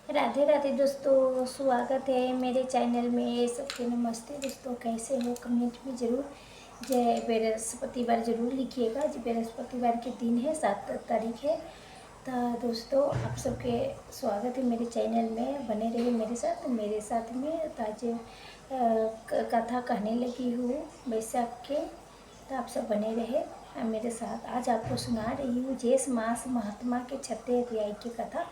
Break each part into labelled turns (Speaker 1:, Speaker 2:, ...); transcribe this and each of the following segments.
Speaker 1: राधे राधे दोस्तों, स्वागत है मेरे चैनल में। सबके नमस्ते दोस्तों, कैसे हो? कमेंट में ज़रूर जय बृहस्पतिवार ज़रूर लिखिएगा। जो बृहस्पतिवार के दिन है, 7 तारीख है। तो दोस्तों, आप सबके स्वागत है मेरे चैनल में। बने रहिए मेरे साथ में। तो आज कथा कहने लगी हूँ बैसाख के, तो आप सब बने रहे मेरे साथ। आज आपको सुना रही हूँ ज्येष्ठ मास महात्मा के 6वें अध्याय की कथा,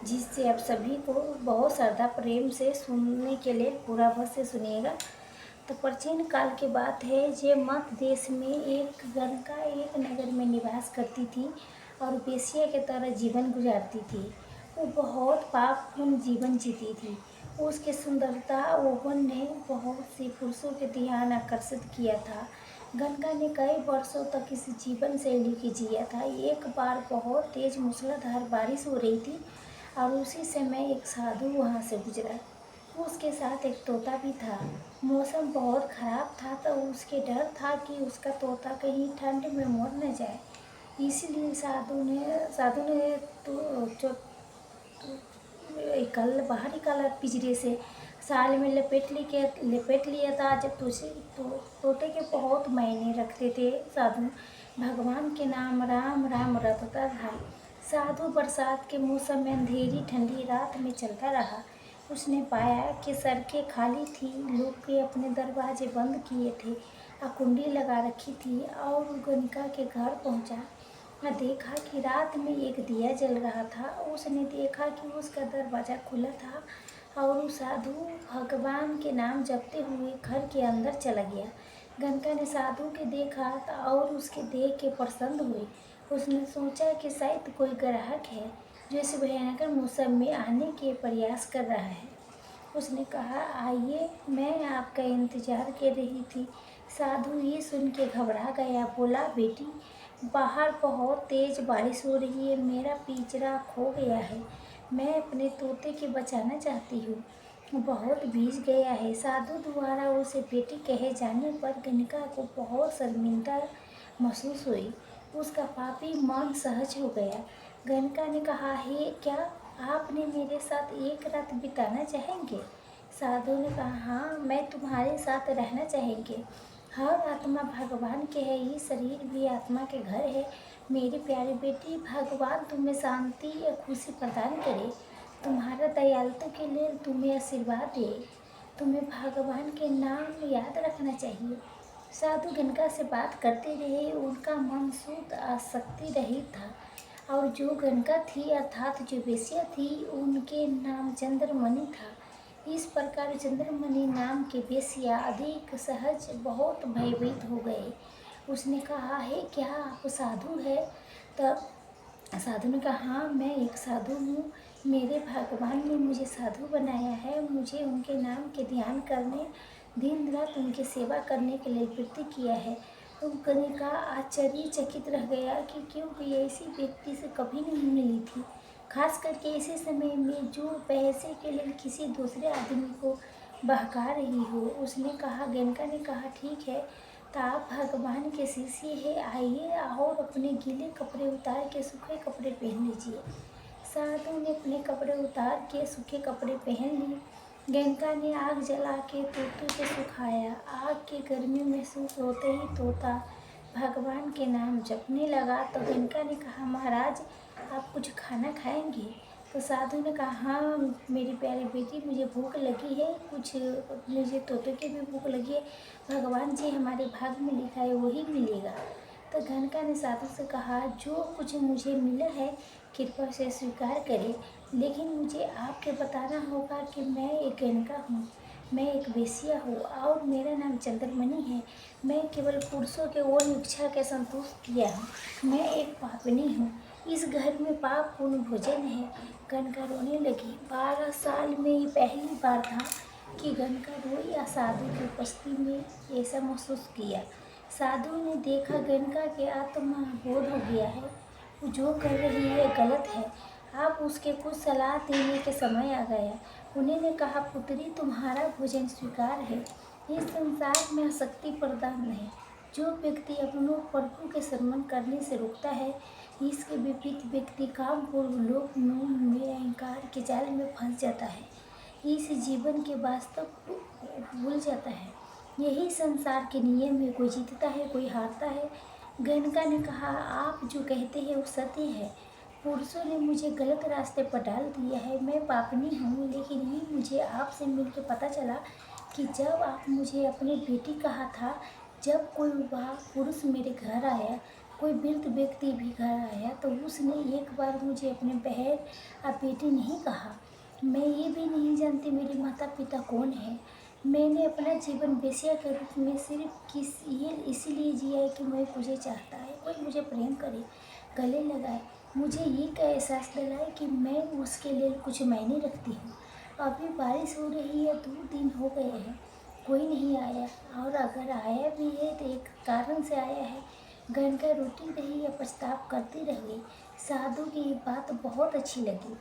Speaker 1: जिससे आप सभी को बहुत श्रद्धा प्रेम से सुनने के लिए पूरा भर से सुनिएगा। तो प्राचीन काल की बात है। जे मध्य देश में एक गणका एक नगर में निवास करती थी और वेश्या के तरह जीवन गुजारती थी। वो बहुत पापपूर्ण जीवन जीती थी। उसकी सुंदरता ओवन ने बहुत से पुरुषों के ध्यान आकर्षित किया था। गणका ने कई वर्षों तक इस जीवन शैली की जिया था। एक बार बहुत तेज मूसलाधार बारिश हो रही थी और उसी समय एक साधु वहाँ से गुजरा। उसके साथ एक तोता भी था। मौसम बहुत खराब था, तो उसके डर था कि उसका तोता कहीं ठंड में मर न जाए। इसलिए साधु ने बाहर निकाला पिंजरे से, साल में लपेट लिया था। जब तोते के बहुत मायने रखते थे। साधु भगवान के नाम राम राम रटता था। साधु बरसात के मौसम में अंधेरी ठंडी रात में चलता रहा। उसने पाया कि सड़कें खाली थी, लोग के अपने दरवाजे बंद किए थे और कुंडी लगा रखी थी। और गणिका के घर पहुंचा और देखा कि रात में एक दिया जल रहा था। उसने देखा कि उसका दरवाज़ा खुला था और वो साधु भगवान के नाम जपते हुए घर के अंदर चला गया। गणका ने साधु के देखा और उसके देख के प्रसन्न हुई। उसने सोचा कि शायद कोई ग्राहक है जो इस भयंकर मौसम में आने के प्रयास कर रहा है। उसने कहा, आइए, मैं आपका इंतजार कर रही थी। साधु ये सुन के घबरा गया। बोला, बेटी, बाहर बहुत तेज बारिश हो रही है, मेरा पिंजरा खो गया है। मैं अपने तोते के बचाना चाहती हूँ, बहुत भीग गया है। साधु द्वारा उसे बेटी कहे जाने पर गणिका को बहुत शर्मिंदा महसूस हुई। उसका पापी मन सहज हो गया। गणिका ने कहा, हे, क्या आपने मेरे साथ एक रात बिताना चाहेंगे? साधु ने कहा, हाँ, मैं तुम्हारे साथ रहना चाहेंगे। हर आत्मा भगवान के है, ये शरीर भी आत्मा के घर है। मेरी प्यारी बेटी, भगवान तुम्हें शांति या खुशी प्रदान करे। तुम्हारा दयालुता के लिए तुम्हें आशीर्वाद दे। तुम्हें भगवान के नाम याद रखना चाहिए। साधु गणका से बात करते रहे। उनका मन शुद्ध आसक्ति रहित था। और जो गणका थी, अर्थात जो वेश्या थी, उनके नाम चंद्रमणि था। इस प्रकार चंद्रमणि नाम के वेश्या अधिक सहज बहुत भयभीत हो गए। उसने कहा, है, क्या आप साधु है? तब साधु ने कहा, हाँ, मैं एक साधु हूँ। मेरे भगवान ने मुझे साधु बनाया है। मुझे उनके नाम के ध्यान करने, दिन रात उनकी सेवा करने के लिए वृत्ति किया है। तो गणिका आश्चर्यचकित रह गया कि क्योंकि ऐसी व्यक्ति से कभी नहीं मिली थी, खास करके ऐसे समय में जो पैसे के लिए किसी दूसरे आदमी को बहका रही हो। उसने कहा, गणका ने कहा, ठीक है, तो आप भगवान के शिष्य है, आइए और अपने गीले कपड़े उतार के सूखे कपड़े पहन लीजिए। साधु ने अपने कपड़े उतार के सूखे कपड़े पहन लिए। गणका ने आग जला के तोते को सुखाया। आग की गर्मी महसूस होते ही तोता भगवान के नाम जपने लगा। तो गणका ने कहा, महाराज, आप कुछ खाना खाएंगे? तो साधु ने कहा, हाँ मेरी प्यारी बेटी, मुझे भूख लगी है, कुछ मुझे तोते की भी भूख लगी है। भगवान जी हमारे भाग में लिखा है वही मिलेगा। तो गणका ने साधु से कहा, जो कुछ मुझे मिला है कृपा से स्वीकार करें, लेकिन मुझे आपके बताना होगा कि मैं एक गणका हूँ, मैं एक वेश्या हूँ और मेरा नाम चंद्रमणि है। मैं केवल पुरुषों के ओर इच्छा के संतुष्ट किया हूँ। मैं एक पापिनी हूँ। इस घर में पाप पूर्ण भोजन है। गणका रोने लगी। 12 साल में ये पहली बार था कि गणका रोई या साधु की उपस्थिति में ऐसा महसूस किया। साधु ने देखा गणका के आत्मा बोध हो गया है, वो जो कर रही है गलत है। आप उसके कुछ सलाह देने के समय आ गया। उन्होंने कहा, पुत्री, तुम्हारा भोजन स्वीकार है। इस संसार में आसक्ति प्रदान है। जो व्यक्ति अपनों प्रभु के सम्मान करने से रुकता है, इसके विपरीत व्यक्ति कामपूर्व लोक में अहंकार के जाल में फंस जाता है, इस जीवन के वास्तव को भूल जाता है। यही संसार के नियम है, कोई जीतता है कोई हारता है। गणका ने कहा, आप जो कहते हैं वो सत्य है। पुरुषों ने मुझे गलत रास्ते पर डाल दिया है, मैं पापनी हूँ, लेकिन ये मुझे आपसे मिलकर पता चला कि जब आप मुझे अपनी बेटी कहा था, जब कोई वह पुरुष मेरे घर आया, कोई वृद्ध व्यक्ति भी घर आया, तो उसने एक बार मुझे अपने बहन और बेटी नहीं कहा। मैं ये भी नहीं जानती मेरे माता पिता कौन है। मैंने अपना जीवन वेश्या के रूप में सिर्फ इसीलिए जिया है कि मैं मुझे चाहता है, कोई मुझे प्रेम करे, गले लगाए, मुझे ये का एहसास दिलाए कि मैं उसके लिए कुछ मायने रखती हूँ। अभी बारिश हो रही है, 2 दिन हो गए हैं, कोई नहीं आया, और अगर आया भी है तो एक कारण से आया है। गणका रोटी रही या पछताव करती रह गई। साधु की ये बात बहुत अच्छी लगी।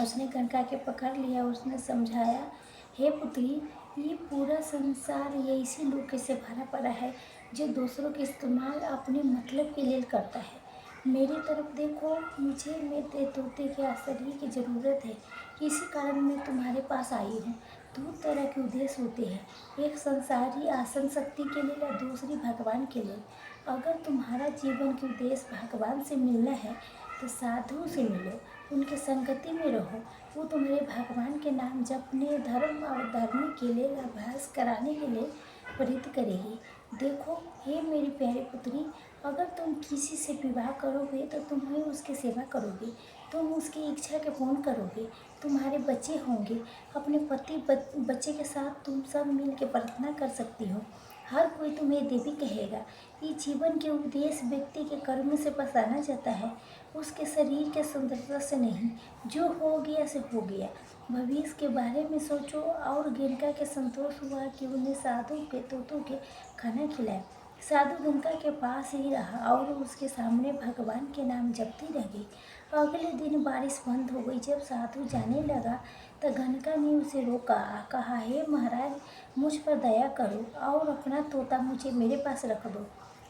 Speaker 1: उसने गणका के पकड़ लिया, उसने समझाया, हे पुत्री, ये पूरा संसार ये इसी लोग से भरा पड़ा है जो दूसरों के इस्तेमाल अपने मतलब के लिए करता है। मेरी तरफ देखो, मुझे मेरे तोते के आश्रय की ज़रूरत है, इसी कारण मैं तुम्हारे पास आई हूँ। 2 तरह के उद्देश्य होते हैं, एक संसारी आसन शक्ति के लिए और दूसरी भगवान के लिए। अगर तुम्हारा जीवन के उद्देश्य भगवान से मिलना है तो साधु से मिलो, उनके संगति में रहो। वो तुम्हारे भगवान के नाम जपने, धर्म और धर्म के लिए अभ्यास कराने के लिए प्रेरित करेगी। देखो हे मेरी प्यारी पुत्री, अगर तुम किसी से विवाह करोगे तो तुम्हें उसकी सेवा करोगे, तुम उसकी इच्छा के पूर्ण करोगे, तुम्हारे बच्चे होंगे, अपने पति बच्चे के साथ तुम सब मिल के प्रार्थना कर सकती हो। हर कोई तुम्हें देवी कहेगा। ये जीवन के उद्देश्य व्यक्ति के कर्म से पहचाना जाता है, उसके शरीर के सुंदरता से नहीं। जो हो गया से हो गया, भविष्य के बारे में सोचो। और गणका के संतोष हुआ कि उन्हें साधु के तोतों के खाना खिलाया। साधु गणका के पास ही रहा और उसके सामने भगवान के नाम जपती रह गई। अगले दिन बारिश बंद हो गई। जब साधु जाने लगा तो गणका ने उसे रोका, कहा, हे महाराज, मुझ पर दया करो और अपना तोता मुझे मेरे पास रख दो।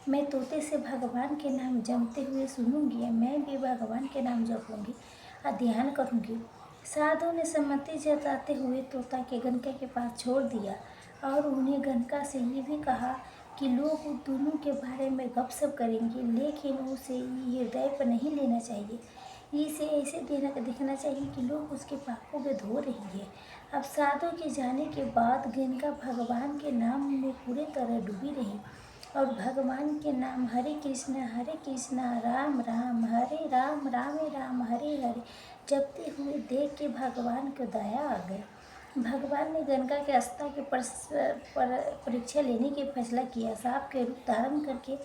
Speaker 1: मैं तोते से भगवान के नाम जपते हुए सुनूंगी, मैं भी भगवान के नाम जपूंगी और ध्यान करूंगी। साधु ने सम्मति जताते हुए तोता के गणका के पास छोड़ दिया और उन्हें गणका से ये भी कहा कि लोग दोनों के बारे में गपशप करेंगे, लेकिन उसे हृदय पर नहीं लेना चाहिए। इसे ऐसे दिखना चाहिए कि लोग उसके पापों को धो रही है। अब साधु के जाने के बाद गणका भगवान के नाम में पूरी तरह डूबी रही और भगवान के नाम हरे कृष्णा राम राम हरे राम राम हरे हरे जपते हुए देख के भगवान को दया आ गई। भगवान ने गणका के आस्था की परीक्षा लेने की फैसला किया। सांप के रूप धारण करके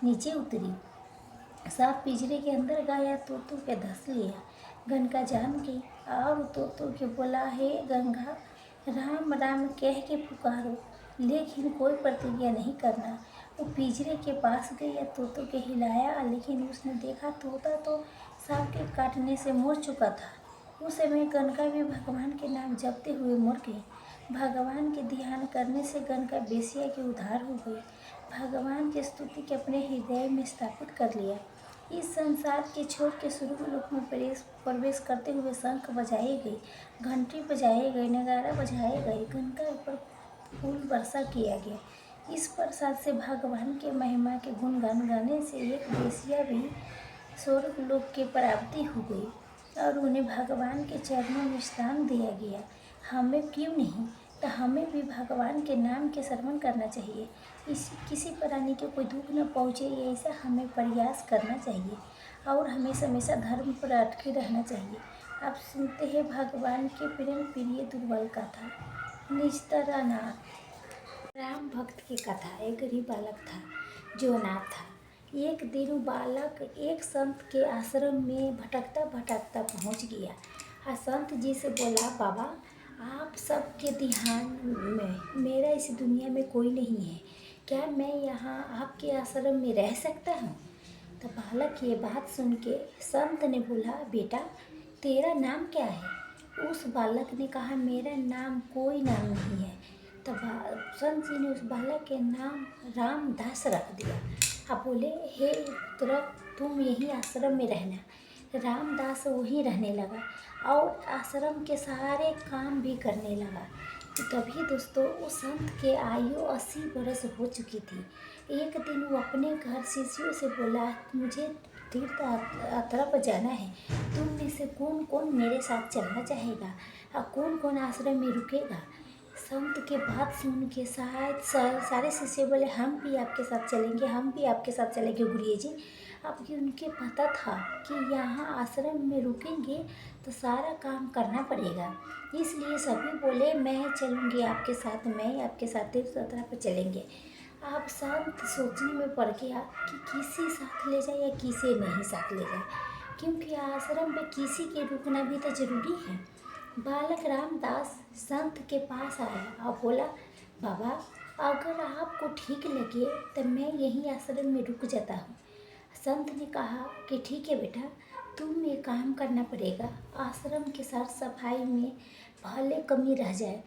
Speaker 1: नीचे उतरी। सांप पिंजरे के अंदर गया, तोतों के धंस लिया। गणका जान गई और तोतों के बोला, हे गंगा, राम राम कह के पुकारो, लेकिन कोई प्रतिज्ञा नहीं करना। वो पिंजरे के पास गई या तोतों के हिलाया, लेकिन उसने देखा तोता तो सांप के काटने से मर चुका था। उस समय गणका भी भगवान के नाम जपते हुए मर गई। भगवान के ध्यान करने से गणका बेसिया की उद्धार हो गई। भगवान की स्तुति के अपने हृदय में स्थापित कर लिया। इस संसार के छोड़ के स्वर्गलोक में प्रवेश करते हुए शंख बजाए गए, घंटी बजाए गए, नगारा बजाए गए, गणका पर फूल वर्षा किया गया। इस प्रसाद से भगवान के महिमा के गुणगान गाने से एक बेसिया भी स्वर्गलोक की प्राप्ति हो गई और उन्हें भगवान के चरणों में स्थान दिया गया। हमें क्यों नहीं, तो हमें भी भगवान के नाम के श्रवण करना चाहिए। किसी प्राणी को कोई दुख न पहुँचे, ऐसा हमें प्रयास करना चाहिए और हमेशा धर्म पर अटके रहना चाहिए। आप सुनते हैं भगवान के प्रेम प्रिय दुर्बल कथा। निस्तरानाथ। राम भक्त की कथा। एक गरीब बालक था जो अनाथ था। एक दिन वो बालक एक संत के आश्रम में भटकता भटकता पहुंच गया और संत जी से बोला, बाबा, आप सबके ध्यान में मेरा इस दुनिया में कोई नहीं है, क्या मैं यहाँ आपके आश्रम में रह सकता हूँ? तो बालक ये बात सुन के संत ने बोला, बेटा, तेरा नाम क्या है? उस बालक ने कहा, मेरा नाम कोई नाम नहीं है। तब संत जी ने उस बालक के नाम रामदास रख दिया। अब बोले, हे पुत्र, तुम यही आश्रम में रहना। रामदास वहीं रहने लगा और आश्रम के सारे काम भी करने लगा। तभी दोस्तों उस संत के आयु 80 बरस हो चुकी थी। एक दिन वो अपने घर शिष्यों से बोला, मुझे तीर्थ यात्रा पर जाना है, तुम में से कौन कौन मेरे साथ चलना चाहेगा और कौन कौन आश्रम में रुकेगा। संत के बात सुन के शायद सारे शिष्य बोले, हम भी आपके साथ चलेंगे, हम भी आपके साथ चलेंगे गुरुजी जी। अब ये उनके पता था कि यहाँ आश्रम में रुकेंगे तो सारा काम करना पड़ेगा, इसलिए सभी बोले मैं चलूँगी आपके साथ, मैं आपके साथ तीर्थ यात्रा पर चलेंगे। अब संत सोचने में पड़ गया कि किसी साथ ले जाए या किसी नहीं साथ ले जाए, क्योंकि आश्रम में किसी के रुकना भी तो जरूरी है। बालक रामदास संत के पास आया और बोला, बाबा अगर आपको ठीक लगे तो मैं यहीं आश्रम में रुक जाता हूँ। संत ने कहा कि ठीक है बेटा, तुम ये काम करना पड़ेगा, आश्रम की साफ सफाई में भले कमी रह जाए,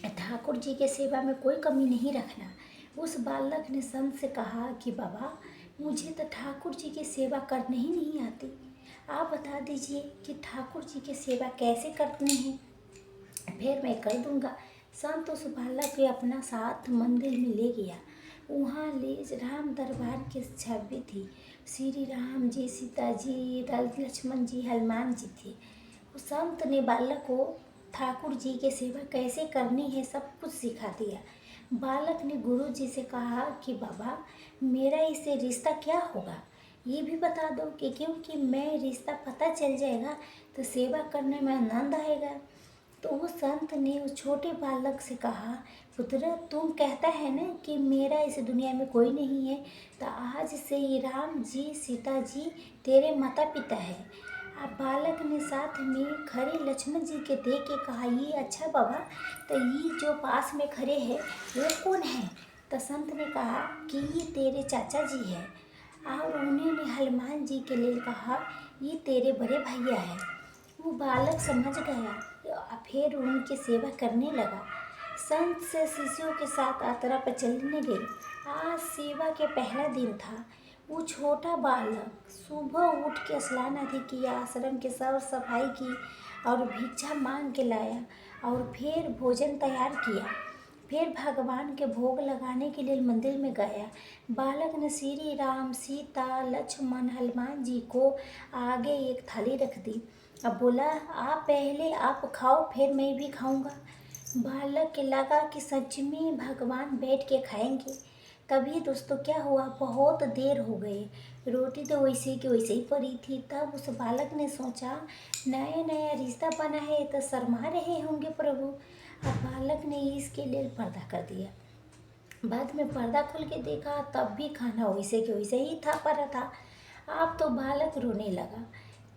Speaker 1: ठाकुर जी के सेवा में कोई कमी नहीं रखना। उस बालक ने संत से कहा कि बाबा मुझे तो ठाकुर जी की सेवा करने ही नहीं आती, आप बता दीजिए कि ठाकुर जी की सेवा कैसे करनी है, फिर मैं कर दूंगा। संत उस बालक के अपना साथ मंदिर में ले गया। वहाँ ले राम दरबार की छवि थी, श्री राम जी, सीता जी, लक्ष्मण जी, हनुमान जी थे। उस संत ने बालक को ठाकुर जी की सेवा कैसे करनी है सब कुछ सिखा दिया। बालक ने गुरु जी से कहा कि बाबा मेरा इससे रिश्ता क्या होगा, ये भी बता दो कि क्योंकि मैं रिश्ता पता चल जाएगा तो सेवा करने में आनंद आएगा। तो वो संत ने उस छोटे बालक से कहा, पुत्र तुम कहता है ना कि मेरा इस दुनिया में कोई नहीं है, तो आज से ये राम जी, सीता जी तेरे माता पिता है। अब बालक ने साथ में खड़े लक्ष्मण जी के देख के कहा, ये अच्छा बाबा, तो ये जो पास में खड़े हैं वो कौन है। तो संत ने कहा कि ये तेरे चाचा जी हैं। और उन्होंने हनुमान जी के लिए कहा, ये तेरे बड़े भैया है। वो बालक समझ गया, फिर उनकी सेवा करने लगा। संत से शिष्यों के साथ यात्रा पर चलने गए। आज सेवा के पहला दिन था। वो छोटा बालक सुबह उठ के स्नान आदि किया, आश्रम की साफ सफाई की और भिक्षा मांग के लाया और फिर भोजन तैयार किया। फिर भगवान के भोग लगाने के लिए मंदिर में गया। बालक ने श्री राम, सीता, लक्ष्मण, हनुमान जी को आगे एक थाली रख दी। अब बोला, आप पहले आप खाओ फिर मैं भी खाऊंगा। बालक के लगा कि सच में भगवान बैठ के खाएंगे। तभी दोस्तों क्या हुआ, बहुत देर हो गई, रोटी तो वैसे की वैसे ही पड़ी थी। तब उस बालक ने सोचा, नया नया रिश्ता बना है तो शर्मा रहे होंगे प्रभु। अब बालक ने इसके लिए पर्दा कर दिया। बाद में पर्दा खोल के देखा तब भी खाना वैसे के वैसे ही था पड़ा था। अब तो बालक रोने लगा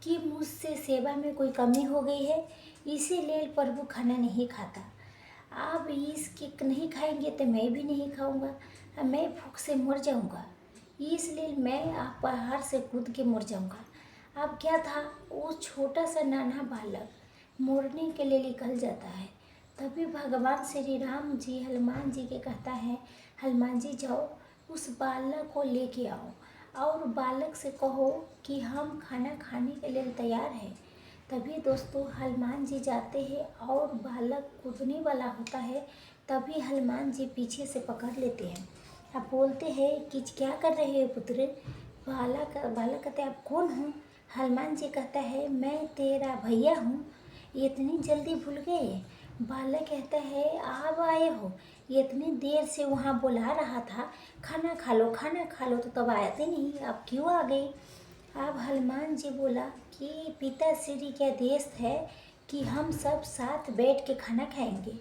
Speaker 1: कि मुझसे सेवा में कोई कमी हो गई है, इसीलिए प्रभु खाना नहीं खाता। आप इसके नहीं खाएंगे तो मैं भी नहीं खाऊंगा, मैं भूख से मर जाऊंगा, इसलिए मैं आप पहाड़ से कूद के मर जाऊंगा। अब क्या था, वो छोटा सा नाना बालक मरने के लिए निकल जाता है। तभी भगवान श्री राम जी हनुमान जी के कहता है, हनुमान जी जाओ उस बालक को लेके आओ और बालक से कहो कि हम खाना खाने के लिए तैयार हैं। तभी दोस्तों हनुमान जी जाते हैं और बालक कूदने वाला होता है। तभी हनुमान जी पीछे से पकड़ लेते हैं। अब बोलते हैं कि क्या कर रहे हो पुत्र। बालक कहते हैं, आप कौन हो। हनुमान जी कहता है, मैं तेरा भैया हूँ, इतनी जल्दी भूल गए। बालक कहता है, आप आए हो, इतनी देर से वहाँ बुला रहा था, खाना खा लो खाना खा लो, तो तब आते नहीं, अब क्यों आ गए। अब हनुमान जी बोला कि पिताश्री के आदेश है कि हम सब साथ बैठ के खाना खाएंगे।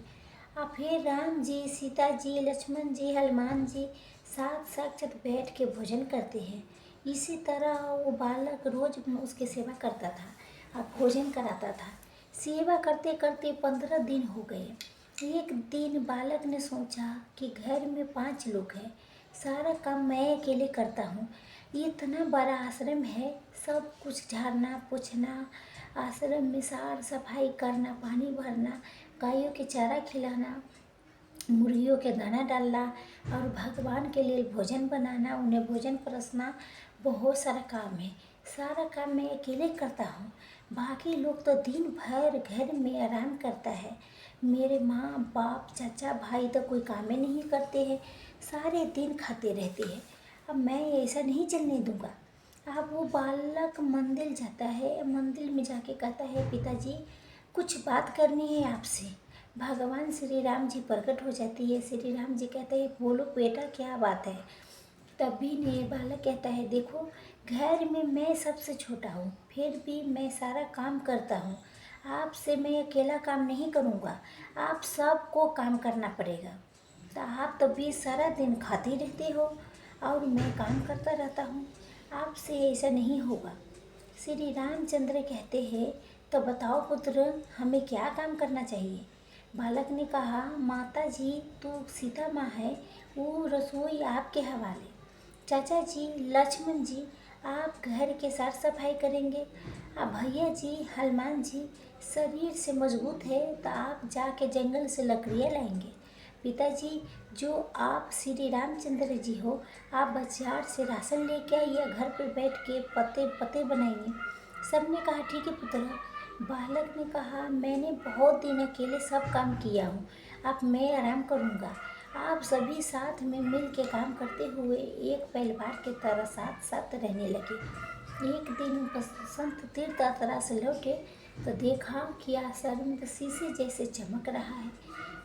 Speaker 1: अब फिर राम जी, सीता जी, लक्ष्मण जी, हनुमान जी साथ साक्षात बैठ के भोजन करते हैं। इसी तरह वो बालक रोज उसकी सेवा करता था और भोजन कराता था। सेवा करते करते 15 दिन हो गए। एक दिन बालक ने सोचा कि घर में 5 लोग हैं, सारा काम मैं अकेले करता हूँ, इतना बड़ा आश्रम है, सब कुछ झाड़ना पोछना, आश्रम में साफ सफाई करना, पानी भरना, गायों के चारा खिलाना, मुर्गियों के दाना डालना और भगवान के लिए भोजन बनाना, उन्हें भोजन परसना, बहुत सारा काम है, सारा काम मैं अकेले करता हूँ। बाकी लोग तो दिन भर घर में आराम करता है। मेरे माँ बाप चाचा भाई तो कोई काम ही नहीं करते हैं, सारे दिन खाते रहते हैं। अब मैं ऐसा नहीं चलने दूँगा। अब वो बालक मंदिर जाता है, मंदिर में जाके कहता है, पिताजी कुछ बात करनी है आपसे। भगवान श्री राम जी प्रकट हो जाती है। श्री राम जी कहते हैं, बोलो बेटा क्या बात है। तभी ने बालक कहता है, देखो घर में मैं सबसे छोटा हूँ, फिर भी मैं सारा काम करता हूँ। आपसे मैं अकेला काम नहीं करूँगा, आप सबको काम करना पड़ेगा। तो आप तो भी सारा दिन खाते रहते हो और मैं काम करता रहता हूँ, आपसे ऐसा नहीं होगा। श्री रामचंद्र कहते हैं, तो बताओ पुत्र, हमें क्या काम करना चाहिए। बालक ने कहा, माता जी तो सीता माँ है, वो रसोई आपके हवाले। चाचा जी लक्ष्मण जी आप घर के साफ सफाई करेंगे। अब भैया जी हनुमान जी शरीर से मजबूत है, तो आप जाके जंगल से लकड़ियाँ लाएंगे। पिताजी जो आप श्री रामचंद्र जी हो, आप बाजार से राशन लेके आइए, घर पे बैठ के पत्ते पत्ते बनाइए। सबने कहा, ठीक है पुत्र। बालक ने कहा, मैंने बहुत दिन अकेले सब काम किया हूँ, अब मैं आराम करूँगा। आप सभी साथ में मिल के काम करते हुए एक परिवार की तरह साथ साथ रहने लगे। एक दिन बसंत तीर्थ यात्रा से लौटे तो देखा कि आश्रम शीशे जैसे चमक रहा है।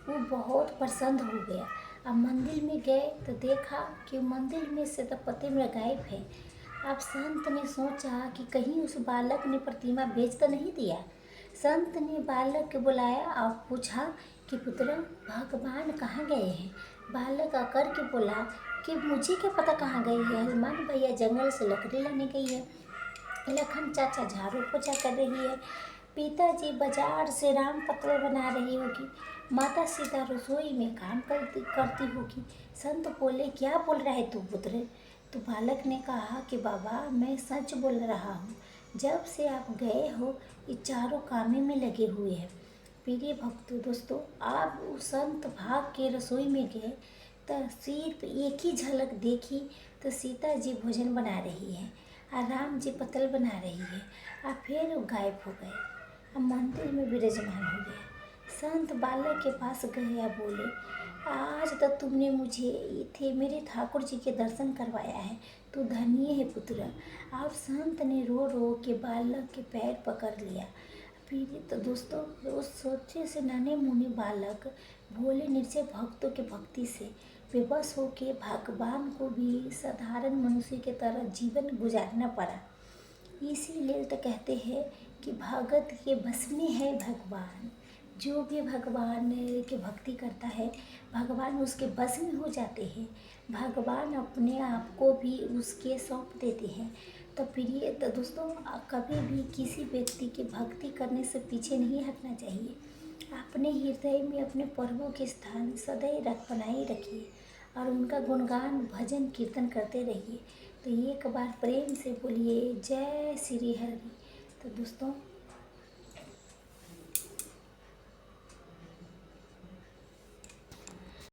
Speaker 1: वो बहुत प्रसन्न हो गया। अब मंदिर में गए तो देखा कि मंदिर में से तो प्रतिमा गायब है। अब संत ने सोचा कि कहीं उस बालक ने प्रतिमा बेच तो नहीं दिया। संत ने बालक को बुलाया और पूछा कि पुत्र, भगवान कहाँ गए हैं। बालक आकर के बोला कि मुझे क्या पता कहाँ गई है, हनुमान भैया जंगल से लकड़ी लाने गई है, लखन चाचा झाड़ू पोछा कर रही है, पिताजी बाजार से राम पत्र बना रही होगी, माता सीता रसोई में काम करती होगी। संत बोले, क्या बोल रहा है तू पुत्र। तो बालक ने कहा कि बाबा मैं सच बोल रहा हूँ, जब से आप गए हो ये चारों कामे में लगे हुए हैं। प्रिय भक्तों दोस्तों, आप उस संत भाग के रसोई में गए तो सिर्फ एक ही झलक देखी तो सीता जी भोजन बना रही है और राम जी पतल बना रही है और फिर वो गायब हो गए। अब मंदिर में विराजमान हो गए। संत बालक के पास गए या बोले, आज तक तुमने मुझे थे मेरे ठाकुर जी के दर्शन करवाया है, तो धन्य है पुत्र। और संत ने रो रो के बालक के पैर पकड़ लिया। फिर तो दोस्तों उस सोचे से नन्हे मुन्ने बालक भोले निर्जय भक्तों के भक्ति से विवश होके भगवान को भी साधारण मनुष्य की तरह जीवन गुजारना पड़ा। इसीलिए तो कहते हैं कि भगत के बस में है भगवान। जो भी भगवान की भक्ति करता है, भगवान उसके बस में हो जाते हैं। भगवान अपने आप को भी उसके सौंप देते हैं। तो प्रिय तो दोस्तों, कभी भी किसी व्यक्ति की भक्ति करने से पीछे नहीं हटना चाहिए। अपने हृदय में अपने प्रभु के स्थान सदैव बनाए रखिए और उनका गुणगान भजन कीर्तन करते रहिए। तो एक बार प्रेम से बोलिए, जय श्री हरि। तो दोस्तों